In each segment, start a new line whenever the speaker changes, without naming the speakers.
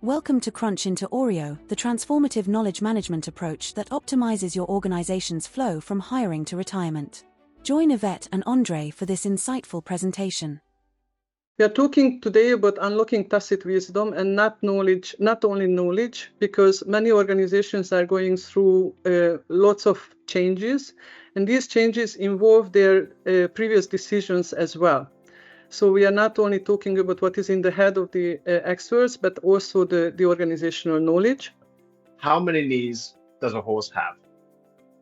Welcome to Crunch into OREO, the transformative knowledge management approach that optimizes your organization's flow from hiring to retirement. Join Yvette and Andre for this insightful presentation.
We are talking today about unlocking tacit wisdom and not only knowledge, because many organizations are going through lots of changes, and these changes involve their previous decisions as well. So we are not only talking about what is in the head of the experts, but also the organizational knowledge.
How many knees does a horse have?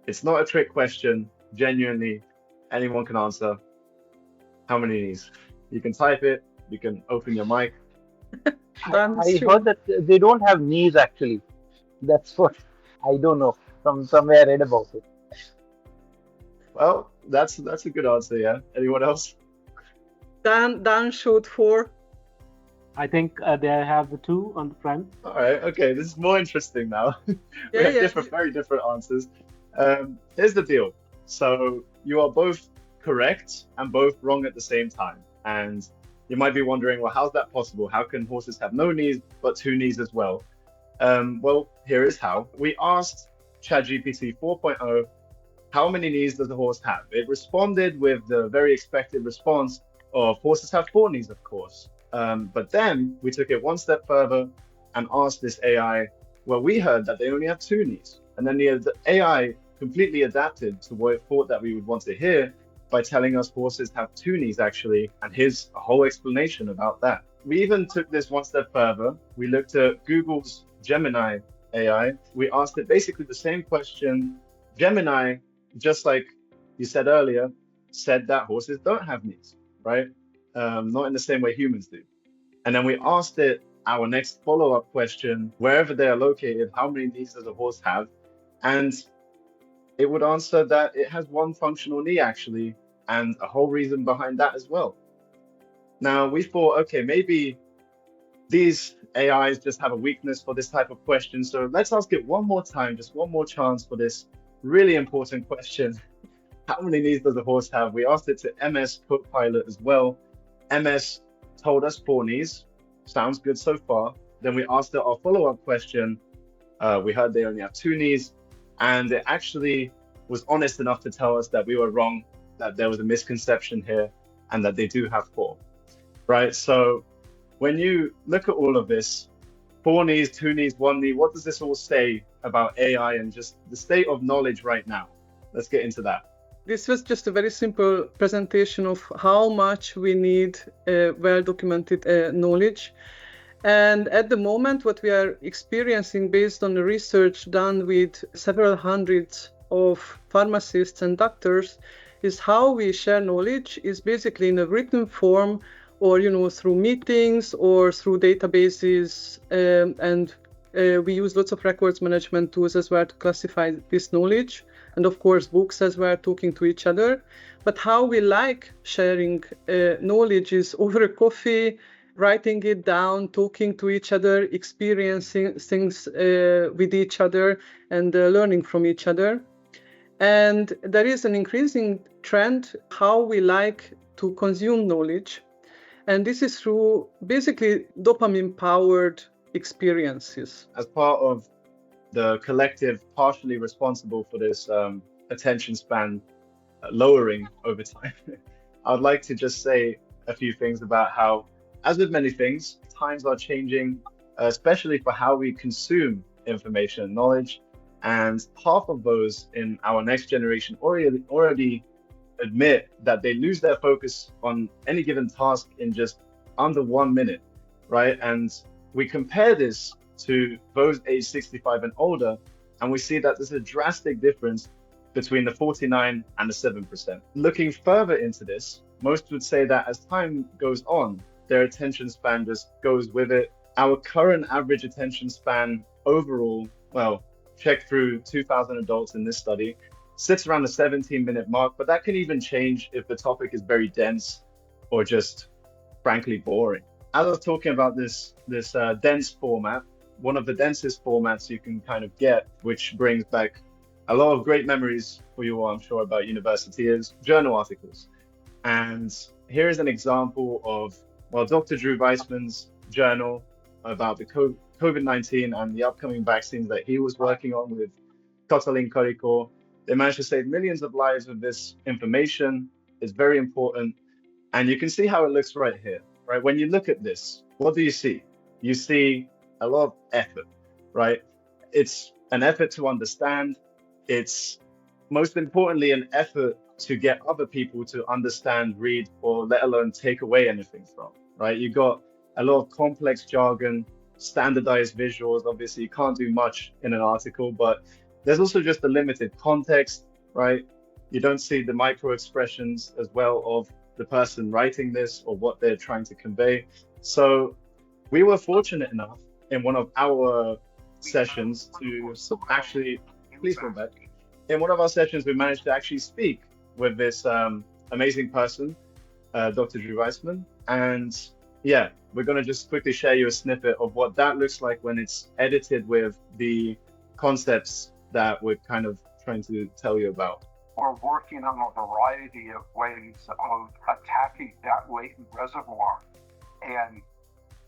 It's not a trick question. Genuinely, anyone can answer. How many knees? You can type it. You can open your mic.
I heard that they don't have knees actually. That's what I don't know. From somewhere I read about it.
Well, that's a good answer, yeah. Anyone else?
Dan showed 4.
I think they have the 2 on the front.
All right, okay, this is more interesting now. We have very different answers. Here's the deal. So you are both correct and both wrong at the same time. And you might be wondering, well, how's that possible? How can horses have no knees but 2 knees as well? Well, here is how. We asked ChatGPT 4.0, how many knees does a horse have? It responded with the very expected response of horses have 4 knees, of course. But then we took it one step further and asked this AI, well, we heard that they only have 2 knees. And then the AI completely adapted to what it thought that we would want to hear by telling us horses have 2 knees actually. And here's a whole explanation about that. We even took this one step further. We looked at Google's Gemini AI. We asked it basically the same question. Gemini, just like you said earlier, said that horses don't have knees, right? Not in the same way humans do. And then we asked it our next follow-up question, wherever they are located, how many knees does a horse have? And it would answer that it has 1 functional knee actually, and a whole reason behind that as well. Now we thought, okay, maybe these AIs just have a weakness for this type of question. So let's ask it one more time, just one more chance for this really important question. How many knees does a horse have? We asked it to MS Copilot as well. MS told us 4 knees. Sounds good so far. Then we asked it our follow-up question. We heard they only have 2 knees. And it actually was honest enough to tell us that we were wrong, that there was a misconception here, and that they do have 4. Right? So when you look at all of this, 4 knees, 2 knees, 1 knee, what does this all say about AI and just the state of knowledge right now? Let's get into that.
This was just a very simple presentation of how much we need well-documented knowledge. And at the moment, what we are experiencing based on the research done with several hundreds of pharmacists and doctors is how we share knowledge is basically in a written form or, through meetings or through databases. And we use lots of records management tools as well to classify this knowledge. And of course, books as well, talking to each other. But how we like sharing knowledge is over a coffee, writing it down, talking to each other, experiencing things with each other, and learning from each other. And there is an increasing trend how we like to consume knowledge. And this is through basically dopamine-powered experiences.
As part of the collective partially responsible for this attention span lowering over time, I'd like to just say a few things about how, as with many things, times are changing, especially for how we consume information and knowledge. And half of those in our next generation already admit that they lose their focus on any given task in just under 1 minute, right? And we compare this to those age 65 and older, and we see that there's a drastic difference between the 49 and the 7%. Looking further into this, most would say that as time goes on, their attention span just goes with it. Our current average attention span overall, well, checked through 2,000 adults in this study, sits around the 17-minute mark, but that can even change if the topic is very dense or just frankly boring. As I was talking about this dense format, one of the densest formats you can kind of get, which brings back a lot of great memories for you all, I'm sure, about university, is journal articles. And here is an example of, well, Dr. Drew Weissman's journal. about the COVID-19 and the upcoming vaccines that he was working on with Kotalin Kariko. They managed to save millions of lives with this information. It's very important. And you can see how it looks right here, right? When you look at this, what do you see? You see a lot of effort, right? It's an effort to understand. It's most importantly an effort to get other people to understand, read, or let alone take away anything from, right? You got a lot of complex jargon, standardized visuals. Obviously, you can't do much in an article, but there's also just a limited context, right? You don't see the micro expressions as well of the person writing this or what they're trying to convey. So we were fortunate enough in one of our sessions to actually, please go back. In one of our sessions, we managed to actually speak with this amazing person, Dr. Drew Weissman. And yeah, we're going to just quickly share you a snippet of what that looks like when it's edited with the concepts that we're kind of trying to tell you about.
We're working on a variety of ways of attacking that latent reservoir and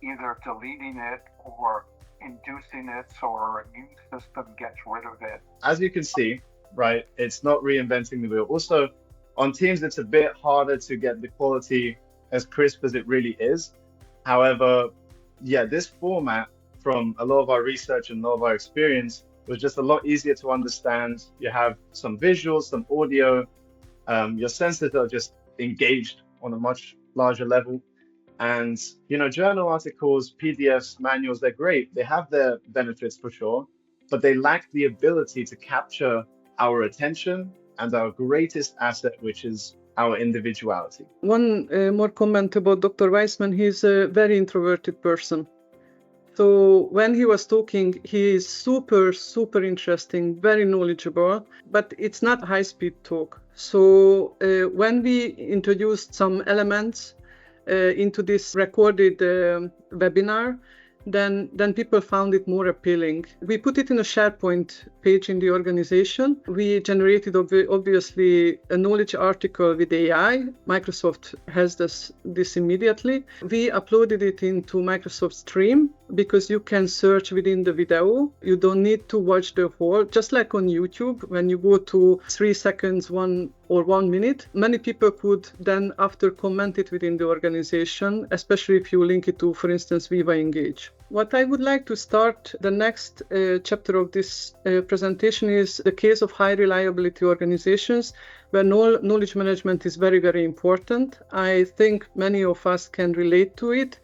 either deleting it or inducing it so our immune system gets rid of it.
As you can see, right, it's not reinventing the wheel. Also, on Teams, it's a bit harder to get the quality as crisp as it really is. However, yeah, this format from a lot of our research and a lot of our experience was just a lot easier to understand. You have some visuals, some audio, your senses are just engaged on a much larger level. And, you know, journal articles, PDFs, manuals, they're great. They have their benefits for sure, but they lack the ability to capture our attention and our greatest asset, which is our individuality.
One more comment about Dr. Weissman. He's a very introverted person. So when he was talking, he is super, super interesting, very knowledgeable, but it's not high-speed talk. So when we introduced some elements into this recorded webinar, then people found it more appealing. We put it in a SharePoint page in the organization. We generated obviously a knowledge article with AI. Microsoft has this immediately. We uploaded it into Microsoft Stream because you can search within the video. You don't need to watch the whole, just like on YouTube, when you go to 3 seconds, 1 minute, many people could then after comment it within the organization, especially if you link it to, for instance, Viva Engage. What I would like to start the next chapter of this presentation is the case of high reliability organizations where knowledge management is very, very important. I think many of us can relate to it.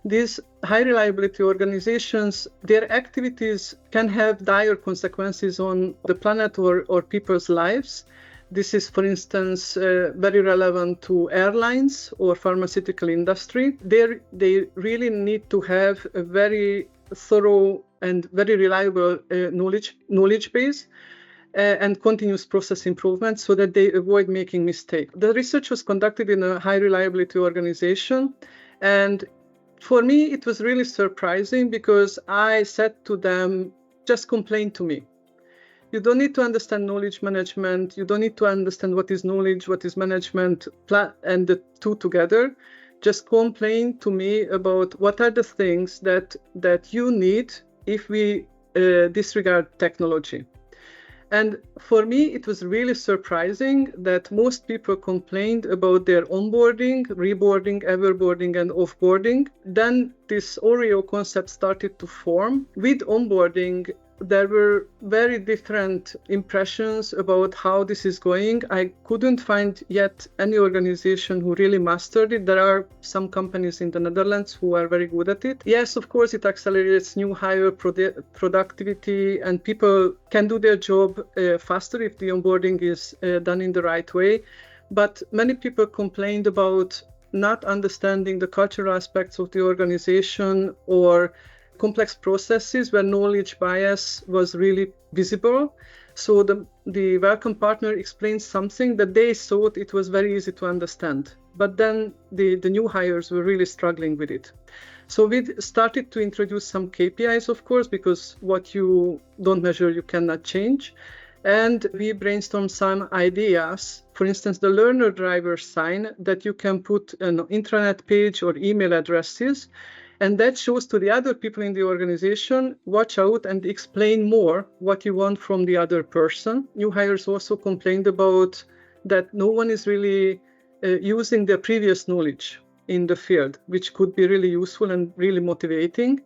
These high reliability organizations, their activities can have dire consequences on the planet or people's lives. This is, for instance, very relevant to airlines or pharmaceutical industry. They really need to have a very thorough and very reliable knowledge base and continuous process improvement so that they avoid making mistakes. The research was conducted in a high reliability organization, and for me, it was really surprising because I said to them, just complain to me. You don't need to understand knowledge management. You don't need to understand what is knowledge, what is management, and the two together. Just complain to me about what are the things that you need if we disregard technology. And for me, it was really surprising that most people complained about their onboarding, reboarding, everboarding, and offboarding. Then this OREO concept started to form. With onboarding, there were very different impressions about how this is going. I couldn't find yet any organization who really mastered it. There are some companies in the Netherlands who are very good at it. Yes, of course, it accelerates new hire productivity and people can do their job faster if the onboarding is done in the right way. But many people complained about not understanding the cultural aspects of the organization or complex processes where knowledge bias was really visible. So the welcome partner explained something that they thought it was very easy to understand. But then the new hires were really struggling with it. So we started to introduce some KPIs, of course, because what you don't measure, you cannot change. And we brainstormed some ideas. For instance, the learner driver sign that you can put an intranet page or email addresses. And that shows to the other people in the organization, watch out and explain more what you want from the other person. New hires also complained about that no one is really using their previous knowledge in the field, which could be really useful and really motivating.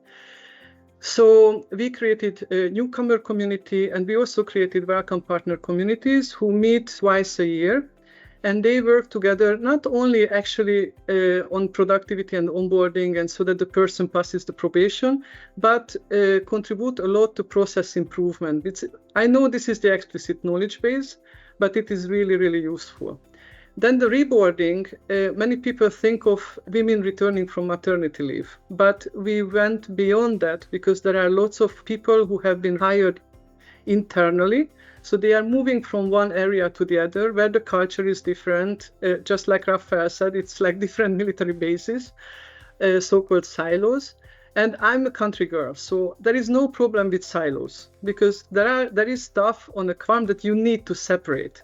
So we created a newcomer community, and we also created welcome partner communities who meet twice a year. And they work together not only actually on productivity and onboarding and so that the person passes the probation, but contribute a lot to process improvement. I know this is the explicit knowledge base, but it is really, really useful. Then the reboarding, many people think of women returning from maternity leave, but we went beyond that because there are lots of people who have been hired internally. So they are moving from one area to the other where the culture is different. Just like Raphael said, it's like different military bases, so-called silos. And I'm a country girl, so there is no problem with silos because there is stuff on a farm that you need to separate.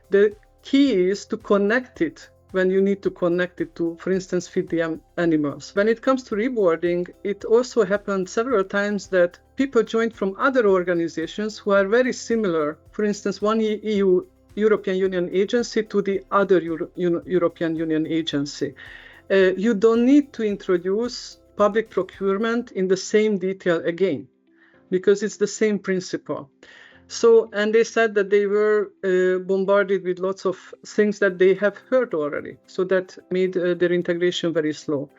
The key is to connect it when you need to connect it to, for instance, feed the animals. When it comes to reboarding, it also happened several times that people joined from other organizations who are very similar. For instance, one European Union agency to the other European Union agency. You don't need to introduce public procurement in the same detail again, because it's the same principle. So, and they said that they were bombarded with lots of things that they have heard already. So that made their integration very slow.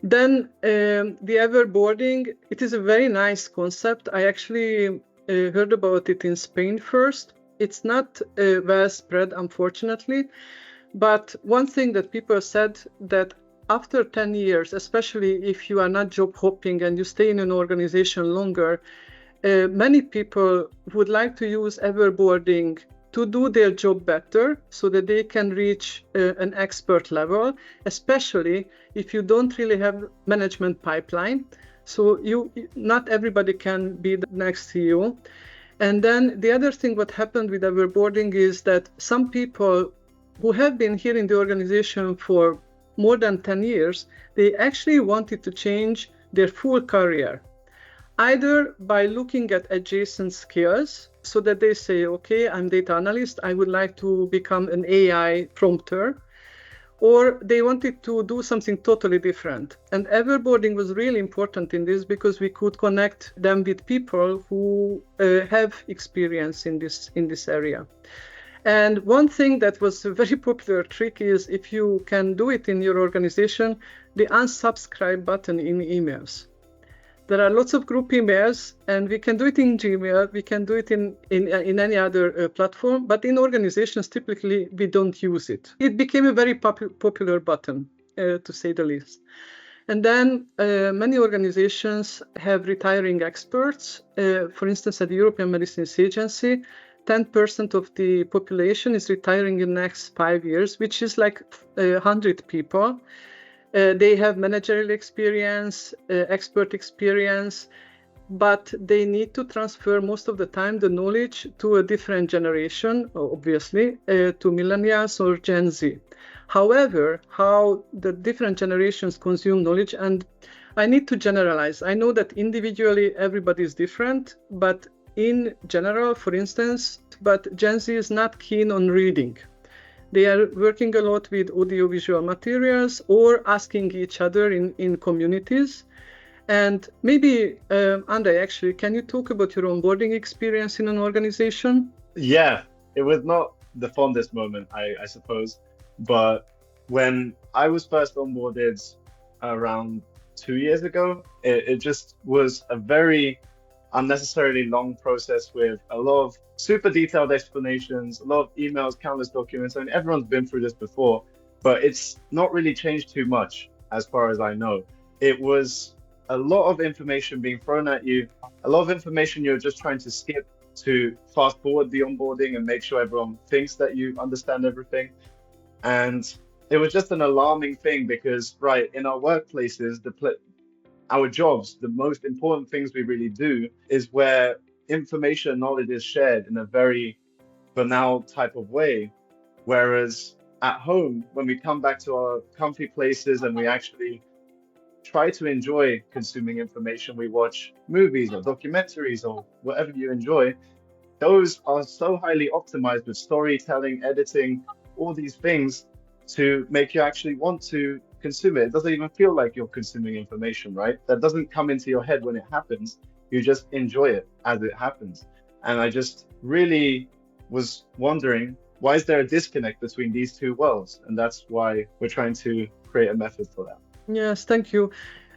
Then the everboarding, it is a very nice concept. I actually heard about it in Spain first. It's not well spread, unfortunately. But one thing that people said that after 10 years, especially if you are not job hopping and you stay in an organization longer, many people would like to use everboarding to do their job better so that they can reach an expert level, especially if you don't really have management pipeline. So not everybody can be the next CEO. And then the other thing what happened with everboarding is that some people who have been here in the organization for more than 10 years, they actually wanted to change their full career, either by looking at adjacent skills so that they say, okay, I'm data analyst, I would like to become an AI prompter, or they wanted to do something totally different. And everboarding was really important in this because we could connect them with people who have experience in this area. And one thing that was a very popular trick is if you can do it in your organization, the unsubscribe button in emails. There are lots of group emails, and we can do it in Gmail, we can do it in any other platform, but in organizations, typically, we don't use it. It became a very popular button, to say the least. And then many organizations have retiring experts. For instance, at the European Medicines Agency, 10% of the population is retiring in the next 5 years, which is like 100 people. They have managerial experience, expert experience, but they need to transfer most of the time the knowledge to a different generation, obviously, to millennials or Gen Z. However, how the different generations consume knowledge, and I need to generalize. I know that individually everybody is different, but in general, for instance, but Gen Z is not keen on reading. They are working a lot with audiovisual materials or asking each other in communities. And maybe, Andre, actually, can you talk about your onboarding experience in an organization?
Yeah, it was not the fondest moment, I suppose. But when I was first onboarded around 2 years ago, it just was a very unnecessarily long process with a lot of super detailed explanations, a lot of emails, countless documents. I mean, everyone's been through this before, but it's not really changed too much as far as I know. It was a lot of information being thrown at you, a lot of information you're just trying to skip to fast forward the onboarding and make sure everyone thinks that you understand everything. And it was just an alarming thing because, right, in our workplaces, our jobs, the most important things we really do is where information and knowledge is shared in a very banal type of way. Whereas at home, when we come back to our comfy places and we actually try to enjoy consuming information. We watch movies or documentaries or whatever you enjoy. Those are so highly optimized with storytelling, editing, all these things to make you actually want to consume it. It doesn't even feel like you're consuming information, right? That doesn't come into your head when it happens. You just enjoy it as it happens. And I just really was wondering, why is there a disconnect between these two worlds? And that's why we're trying to create a method for that.
Yes, thank you.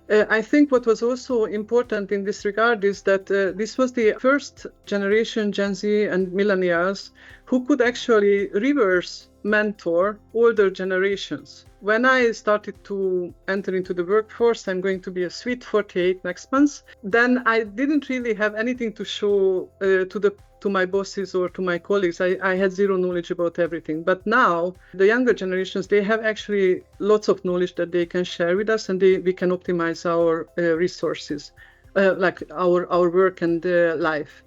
I think what was also important in this regard is that this was the first generation, Gen Z and millennials, who could actually reverse mentor older generations. When I started to enter into the workforce, I'm going to be a sweet 48 next month, then I didn't really have anything to show to my bosses or to my colleagues. I had zero knowledge about everything. But now the younger generations, they have actually lots of knowledge that they can share with us, and we can optimize our resources, like our work and life.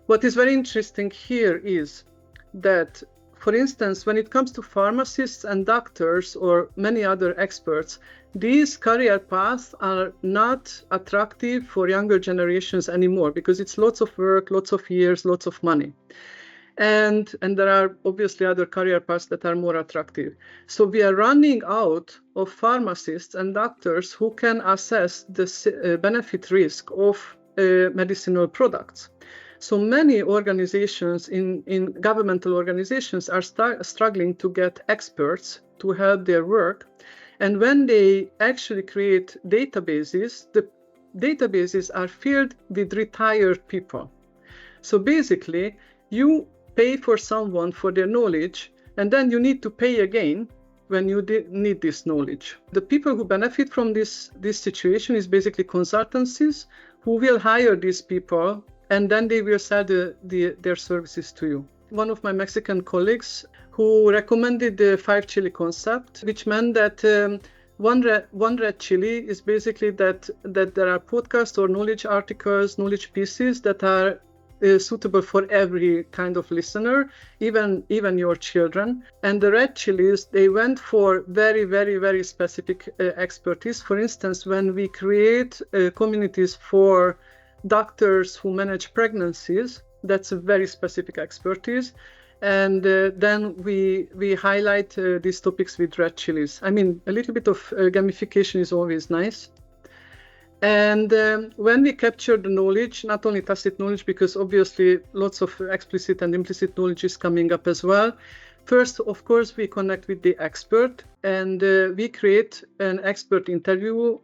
What is very interesting here is that, for instance, when it comes to pharmacists and doctors or many other experts, these career paths are not attractive for younger generations anymore because it's lots of work, lots of years, lots of money. And there are obviously other career paths that are more attractive. So we are running out of pharmacists and doctors who can assess the benefit risk of medicinal products. So many organizations in governmental organizations are struggling to get experts to help their work. And when they actually create databases, the databases are filled with retired people. So basically, you pay for someone for their knowledge, and then you need to pay again when you need this knowledge. The people who benefit from this situation is basically consultancies who will hire these people, and then they will sell their services to you. One of my Mexican colleagues who recommended the 5 chili concept, which meant that one red chili is basically that there are podcasts or knowledge articles, knowledge pieces that are suitable for every kind of listener, even your children. And the red chilies, they went for very, very, very specific expertise. For instance, when we create communities for doctors who manage pregnancies, that's a very specific expertise. And then we highlight these topics with red chilies. I mean, a little bit of gamification is always nice. And when we capture the knowledge, not only tacit knowledge, because obviously lots of explicit and implicit knowledge is coming up as well. First, of course, we connect with the expert, and we create an expert interview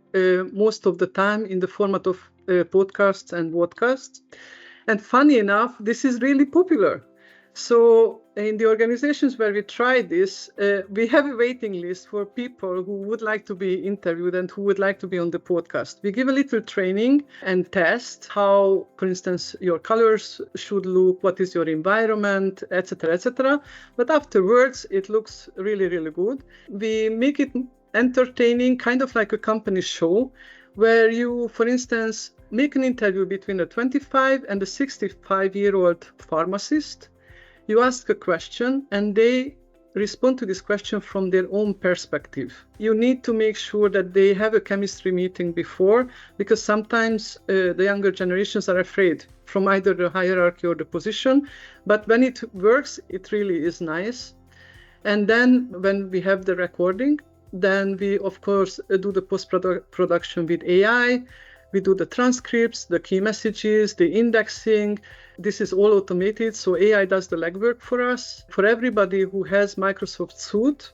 most of the time in the format of podcasts and podcasts. And funny enough, this is really popular. So in the organizations where we try this, we have a waiting list for people who would like to be interviewed and who would like to be on the podcast. We give a little training and test how, for instance, your colors should look, what is your environment, etc., etc. But afterwards, it looks really, really good. We make it entertaining, kind of like a company show, where you, for instance, make an interview between a 25 and a 65-year-old pharmacist. You ask a question and they respond to this question from their own perspective. You need to make sure that they have a chemistry meeting before, because sometimes the younger generations are afraid from either the hierarchy or the position. But when it works, it really is nice. And then when we have the recording, then we, of course, do the post-production with AI. We do the transcripts, the key messages, the indexing. This is all automated, so AI does the legwork for us. For everybody who has Microsoft Suite,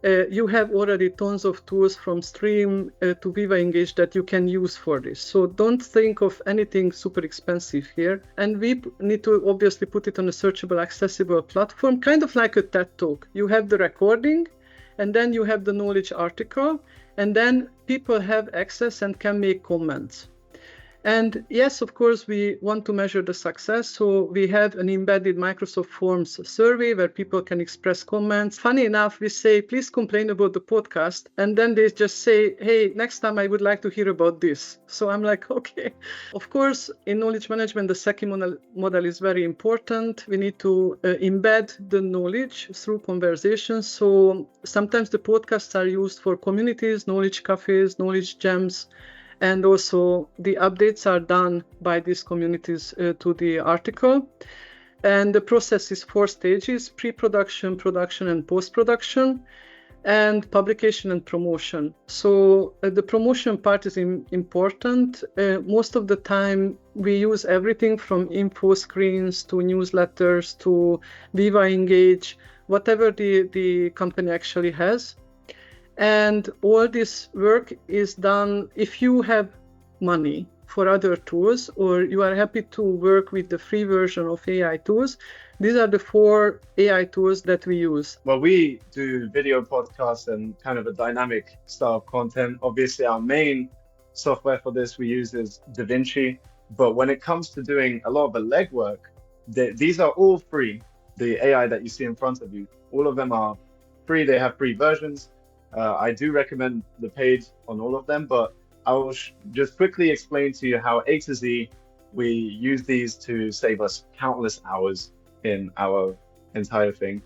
you have already tons of tools from Stream to Viva Engage that you can use for this. So don't think of anything super expensive here. And we need to obviously put it on a searchable, accessible platform, kind of like a TED Talk. You have the recording, and then you have the knowledge article, and then people have access and can make comments. And yes, of course, we want to measure the success. So we have an embedded Microsoft Forms survey where people can express comments. Funny enough, we say, please complain about the podcast. And then they just say, hey, next time I would like to hear about this. So I'm like, okay. Of course, in knowledge management, the second model is very important. We need to embed the knowledge through conversations. So sometimes the podcasts are used for communities, knowledge cafes, knowledge jams. And also the updates are done by these communities to the article. And the process is 4 stages: pre-production, production, and post-production, and publication and promotion. So the promotion part is important. Most of the time, we use everything from info screens to newsletters to Viva Engage, whatever the company actually has. And all this work is done if you have money for other tools, or you are happy to work with the free version of AI tools. These are the 4 AI tools that we use.
Well, we do video podcasts and kind of a dynamic style of content. Obviously, our main software for this we use is DaVinci. But when it comes to doing a lot of the legwork, these are all free. The AI that you see in front of you, all of them are free. They have free versions. I do recommend the paid on all of them, but I will just quickly explain to you how A to Z we use these to save us countless hours in our entire thing.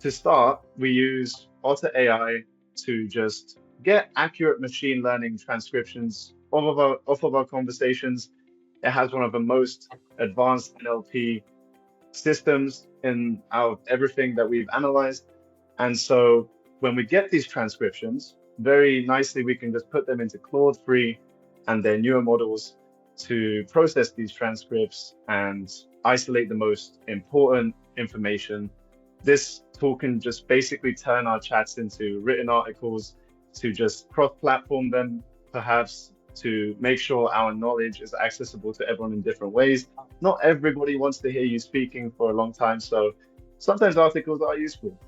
To start, we use Otter AI to just get accurate machine learning transcriptions off of our conversations. It has one of the most advanced NLP systems in everything that we've analyzed. And so when we get these transcriptions, very nicely, we can just put them into Claude 3 and their newer models to process these transcripts and isolate the most important information. This tool can just basically turn our chats into written articles, to just cross-platform them, perhaps to make sure our knowledge is accessible to everyone in different ways. Not everybody wants to hear you speaking for a long time, so sometimes articles are useful.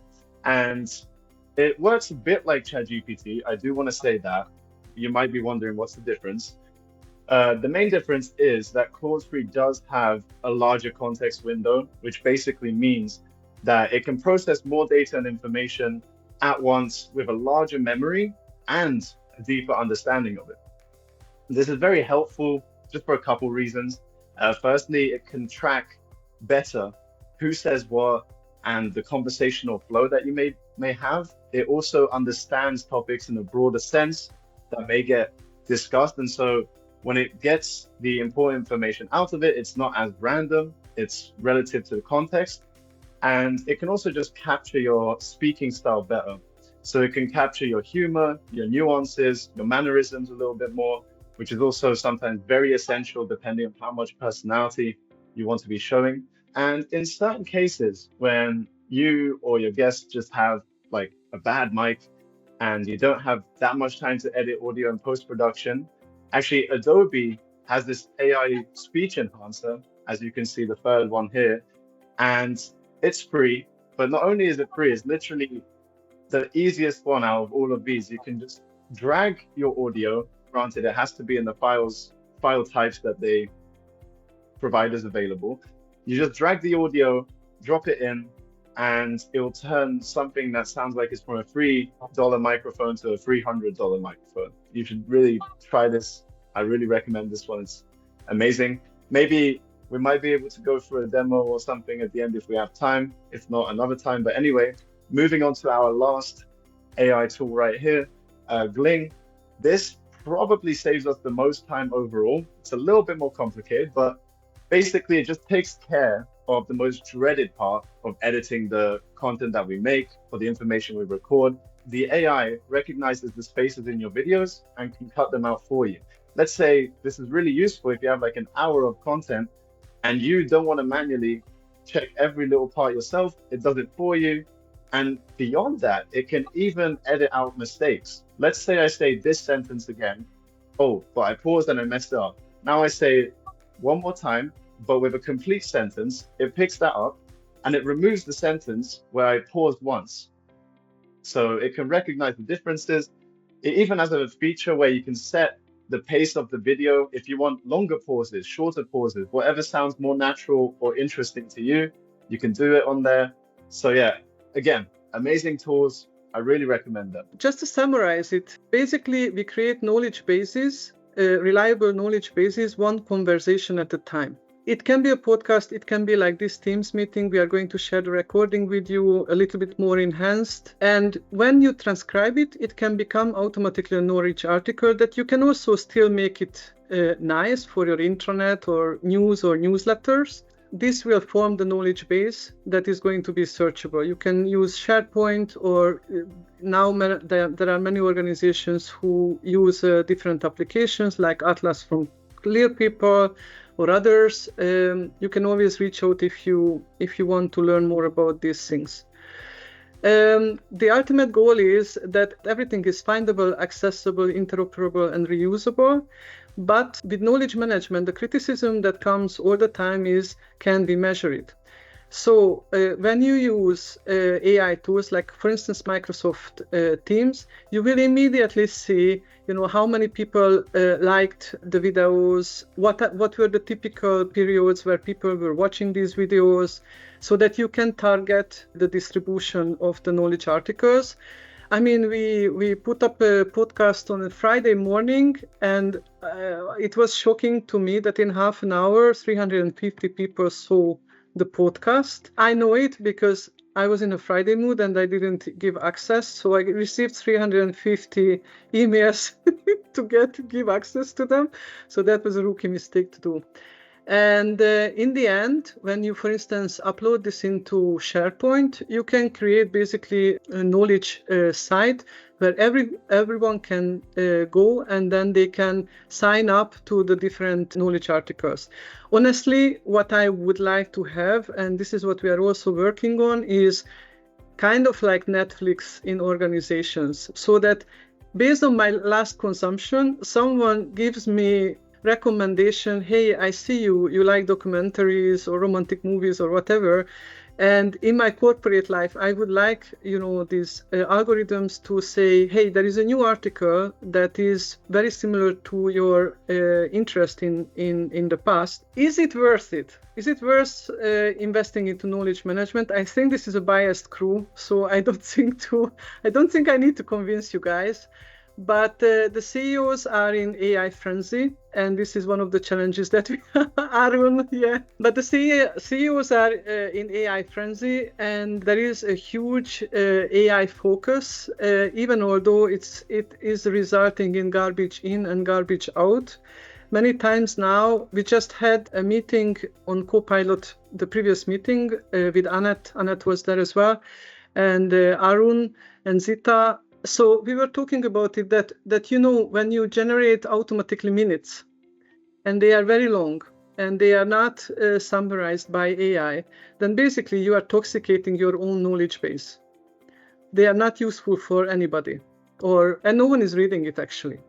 And it works a bit like ChatGPT. I do want to say that. You might be wondering what's the difference. The main difference is that Claude 3 does have a larger context window, which basically means that it can process more data and information at once with a larger memory and a deeper understanding of it. This is very helpful just for a couple reasons. Firstly, it can track better who says what and the conversational flow that you may have. It also understands topics in a broader sense that may get discussed. And so when it gets the important information out of it, it's not as random, it's relative to the context. And it can also just capture your speaking style better. So it can capture your humor, your nuances, your mannerisms a little bit more, which is also sometimes very essential depending on how much personality you want to be showing. And in certain cases, when you or your guests just have like a bad mic and you don't have that much time to edit audio and post-production, actually Adobe has this AI speech enhancer, as you can see the third one here, and it's free. But not only is it free, it's literally the easiest one out of all of these. You can just drag your audio. Granted, it has to be in the file types that they provide as available. You just drag the audio, drop it in, and it will turn something that sounds like it's from a $3 microphone to a $300 microphone. You should really try this. I really recommend this one. It's amazing. Maybe we might be able to go for a demo or something at the end if we have time. If not, another time. But anyway, moving on to our last AI tool right here, Gling. This probably saves us the most time overall. It's a little bit more complicated, but basically it just takes care of the most dreaded part of editing the content that we make or the information we record. The AI recognizes the spaces in your videos and can cut them out for you. Let's say this is really useful if you have like an hour of content and you don't want to manually check every little part yourself. It does it for you. And beyond that, it can even edit out mistakes. Let's say I say this sentence again. Oh, but I paused and I messed it up. Now I say it one more time, but with a complete sentence. It picks that up and it removes the sentence where I paused once. So it can recognize the differences. It even has a feature where you can set the pace of the video. If you want longer pauses, shorter pauses, whatever sounds more natural or interesting to you, you can do it on there. So yeah, again, amazing tools. I really recommend them.
Just to summarize it, basically we create knowledge bases, reliable knowledge bases, one conversation at a time. It can be a podcast, it can be like this Teams meeting. We are going to share the recording with you a little bit more enhanced. And when you transcribe it, it can become automatically a knowledge article that you can also still make it nice for your intranet or news or newsletters. This will form the knowledge base that is going to be searchable. You can use SharePoint, or now there are many organizations who use different applications like Atlas from Clear People or others. You can always reach out if you want to learn more about these things. The ultimate goal is that everything is findable, accessible, interoperable, and reusable. But with knowledge management, the criticism that comes all the time is, can we measure it? So when you use AI tools, like for instance Microsoft Teams, you will immediately see, how many people liked the videos, what were the typical periods where people were watching these videos, so that you can target the distribution of the knowledge articles. I mean, we put up a podcast on a Friday morning, and it was shocking to me that in half an hour, 350 people saw the podcast. I know it because I was in a Friday mood and I didn't give access. So I received 350 emails to give access to them. So that was a rookie mistake to do. And in the end, when you, for instance, upload this into SharePoint, you can create basically a knowledge site where everyone can go, and then they can sign up to the different knowledge articles. Honestly, what I would like to have, and this is what we are also working on, is kind of like Netflix in organizations, so that based on my last consumption, someone gives me recommendation, hey, I see you like documentaries or romantic movies or whatever, and in my corporate life I would like these algorithms to say, hey, there is a new article that is very similar to your interest in the past. Is it worth it? Is it worth investing into knowledge management? I think this is a biased crew, so I don't think I need to convince you guys. But the CEOs are in AI frenzy, and this is one of the challenges that we are on. Yeah, but the CEOs are in AI frenzy, and there is a huge AI focus, even although it is resulting in garbage in and garbage out. Many times now, we just had a meeting on Copilot, the previous meeting with Annette. Annette was there as well, and Arun and Zita. So we were talking about it that when you generate automatically minutes, and they are very long, and they are not summarized by AI, then basically you are toxicating your own knowledge base. They are not useful for anybody, and no one is reading it actually.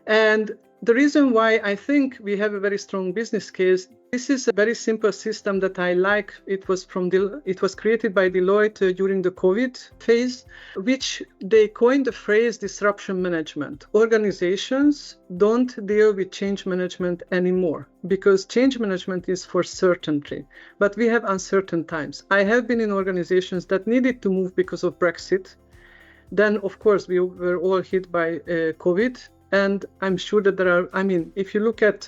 And the reason why I think we have a very strong business case, this is a very simple system that I like. It was created by Deloitte during the COVID phase, which they coined the phrase disruption management. Organizations don't deal with change management anymore because change management is for certainty, but we have uncertain times. I have been in organizations that needed to move because of Brexit. Then, of course, we were all hit by COVID. And I'm sure that if you look at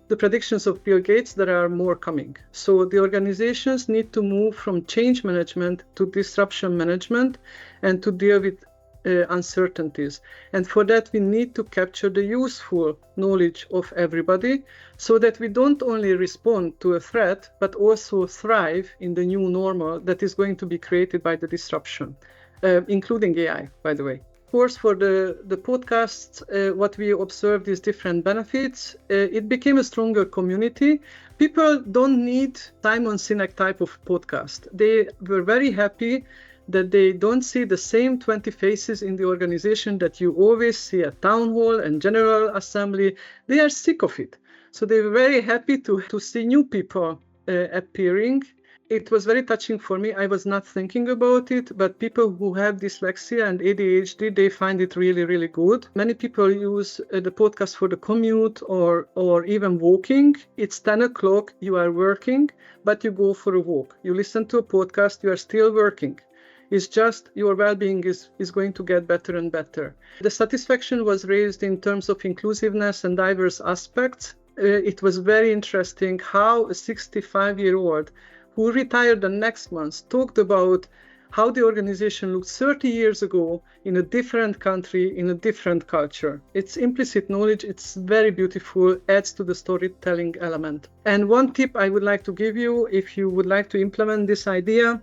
the predictions of Bill Gates, there are more coming. So the organizations need to move from change management to disruption management and to deal with uncertainties. And for that, we need to capture the useful knowledge of everybody so that we don't only respond to a threat, but also thrive in the new normal that is going to be created by the disruption, including AI, by the way. Of course, for the podcasts, what we observed is different benefits. It became a stronger community. People don't need Simon Sinek type of podcast. They were very happy that they don't see the same 20 faces in the organization that you always see at town hall and general assembly. They are sick of it. So they were very happy to see new people appearing. it was very touching for me. I was not thinking about it, but people who have dyslexia and ADHD, they find it really, really good. Many people use the podcast for the commute or even walking. It's 10 o'clock, you are working, but you go for a walk. You listen to a podcast, you are still working. It's just your well-being is going to get better and better. The satisfaction was raised in terms of inclusiveness and diverse aspects. It was very interesting how a 65-year-old who retired the next month talked about how the organization looked 30 years ago in a different country, in a different culture. It's implicit knowledge, it's very beautiful, adds to the storytelling element. And one tip I would like to give you, if you would like to implement this idea,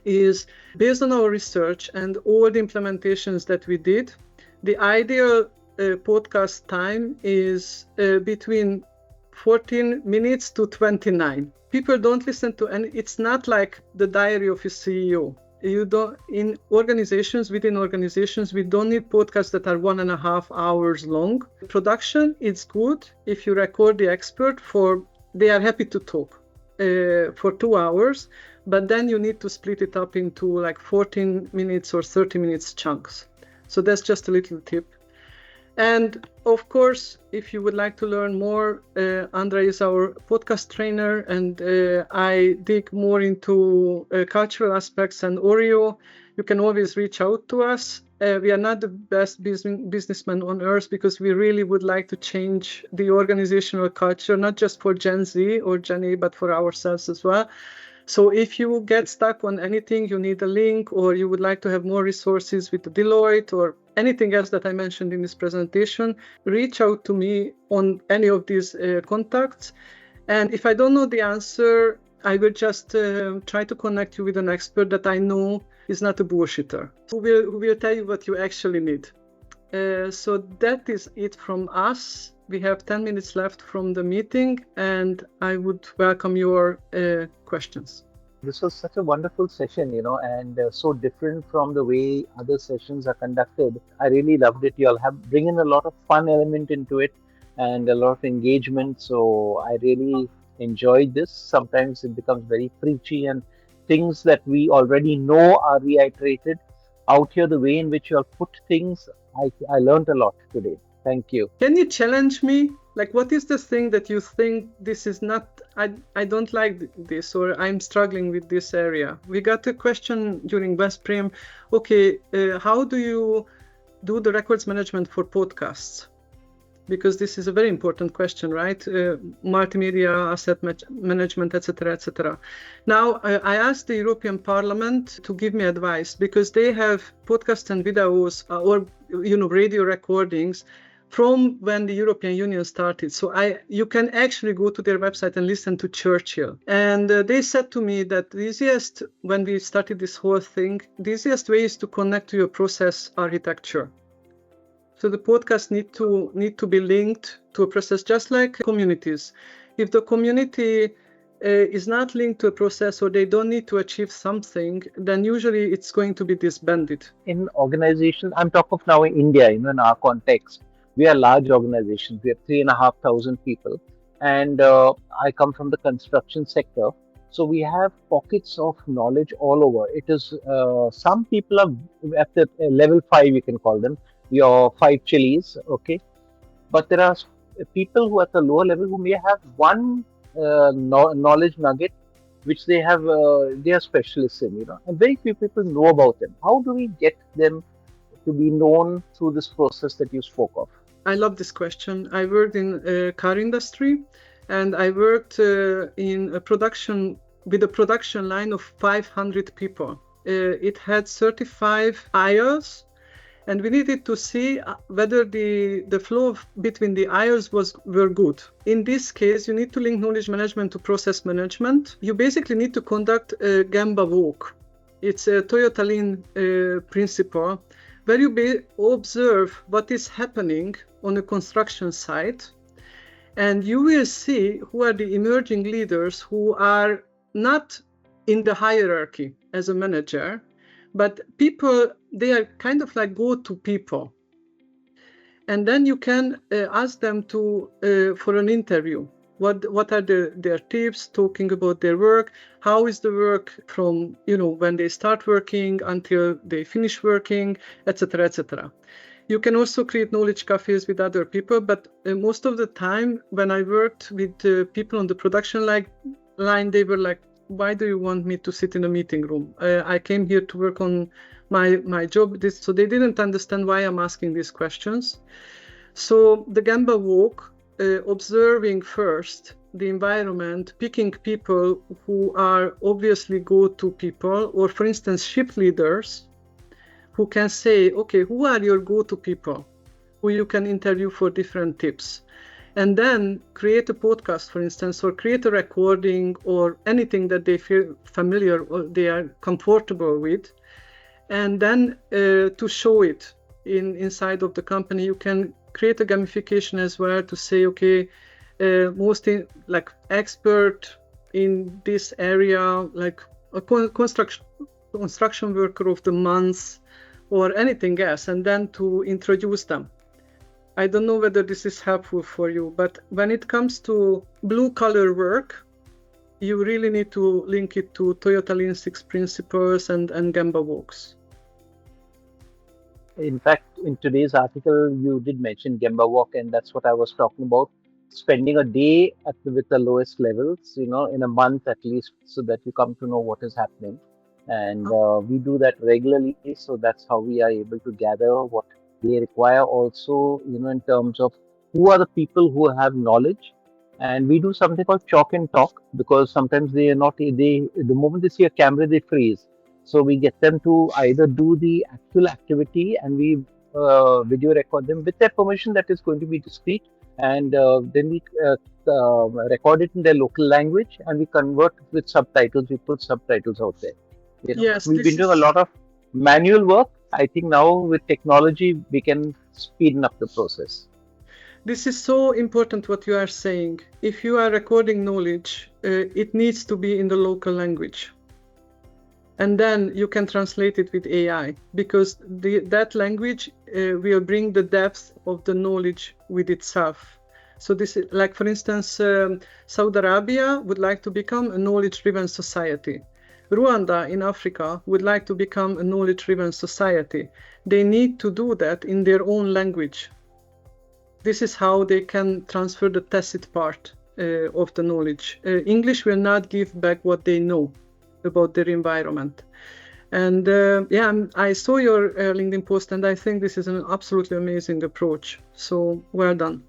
is based on our research and all the implementations that we did, the ideal podcast time is between 14 minutes to 29. People don't listen to, and it's not like the diary of a CEO. Within organizations, we don't need podcasts that are 1.5 hours long. Production, it's good if you record the expert they are happy to talk for 2 hours, but then you need to split it up into like 14 minutes or 30 minutes chunks. So that's just a little tip. And of course, if you would like to learn more, Andra is our podcast trainer, and I dig more into cultural aspects and OREO. You can always reach out to us. We are not the best businessmen on earth, because we really would like to change the organizational culture, not just for Gen Z or Gen A, but for ourselves as well. So if you get stuck on anything, you need a link, or you would like to have more resources with Deloitte or anything else that I mentioned in this presentation, reach out to me on any of these contacts. And if I don't know the answer, I will just try to connect you with an expert that I know is not a bullshitter, who will tell you what you actually need. So that is it from us. We have 10 minutes left from the meeting, and I would welcome your questions.
This was such a wonderful session, and so different from the way other sessions are conducted. I really loved it. You all bring in a lot of fun element into it and a lot of engagement. So I really enjoyed this. Sometimes it becomes very preachy and things that we already know are reiterated. Out here, the way in which you all put things, I learned a lot today. Thank you.
Can you challenge me? Like, what is the thing that you think this is not, I don't like this, or I'm struggling with this area? We got a question during Veszprém. Okay, how do you do the records management for podcasts? Because this is a very important question, right? Multimedia, asset management, etc., etc. Now, I asked the European Parliament to give me advice, because they have podcasts and videos or radio recordings from when the European Union started. So you can actually go to their website and listen to Churchill. And they said to me that the easiest, when we started this whole thing, the easiest way is to connect to your process architecture. So the podcasts need to be linked to a process, just like communities. If the community is not linked to a process, or they don't need to achieve something, then usually it's going to be disbanded.
In organizations, I'm talking of now in India, in our context, we are large organizations. We have 3,500 people, and I come from the construction sector. So we have pockets of knowledge all over. It is some people are at the level 5, you can call them, your 5 chilies, okay. But there are people who are at the lower level who may have one knowledge nugget which they are specialists in, and very few people know about them. How do we get them to be known through this process that you spoke of?
I love this question. I worked in car industry, and I worked in a production line of 500 people. It had 35 aisles, and we needed to see whether the flow between the aisles were good. In this case, you need to link knowledge management to process management. You basically need to conduct a Gemba walk. It's a Toyota Lean principle, where you observe what is happening on a construction site, and you will see who are the emerging leaders who are not in the hierarchy as a manager, but people, they are kind of like go-to people. And then you can ask them for an interview. what are their tips, talking about their work, how is the work from when they start working until they finish working, etc., etc. You can also create knowledge cafes with other people, but most of the time when I worked with people on the production line, they were like, why do you want me to sit in a meeting room? I came here to work on my job. So they didn't understand why I'm asking these questions. So the Gemba walk, observing first the environment, picking people who are obviously go-to people, or for instance, ship leaders who can say, okay, who are your go-to people who you can interview for different tips? And then create a podcast, for instance, or create a recording or anything that they feel familiar or they are comfortable with. And then to show it inside of the company, you can create a gamification as well to say, okay, mostly like expert in this area, like a construction worker of the month or anything else, and then to introduce them. I don't know whether this is helpful for you, but when it comes to blue collar work, you really need to link it to Toyota Lean Six Principles and Gemba walks.
In fact, in today's article, you did mention Gemba walk, and that's what I was talking about. Spending a day with the lowest levels, in a month at least, so that you come to know what is happening. And we do that regularly, so that's how we are able to gather what they require. Also, in terms of who are the people who have knowledge. And we do something called chalk and talk, because sometimes they are not, the moment they see a camera, they freeze. So we get them to either do the actual activity, and we video record them with their permission that is going to be discreet, and then we record it in their local language, and we convert with subtitles. We put subtitles out there.
Yes,
we've been doing a lot of manual work. I think now with technology, we can speed up the process.
This is so important what you are saying. If you are recording knowledge, it needs to be in the local language. And then you can translate it with AI, because that language will bring the depth of the knowledge with itself. So this is like, for instance, Saudi Arabia would like to become a knowledge-driven society. Rwanda in Africa would like to become a knowledge-driven society. They need to do that in their own language. This is how they can transfer the tacit part of the knowledge. English will not give back what they know about their environment. And I saw your LinkedIn post, and I think this is an absolutely amazing approach. So well done.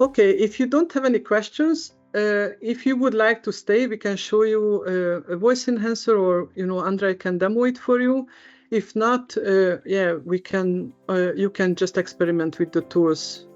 Okay, if you don't have any questions, if you would like to stay, we can show you a voice enhancer, or Andrei can demo it for you. If not, we can. You can just experiment with the tools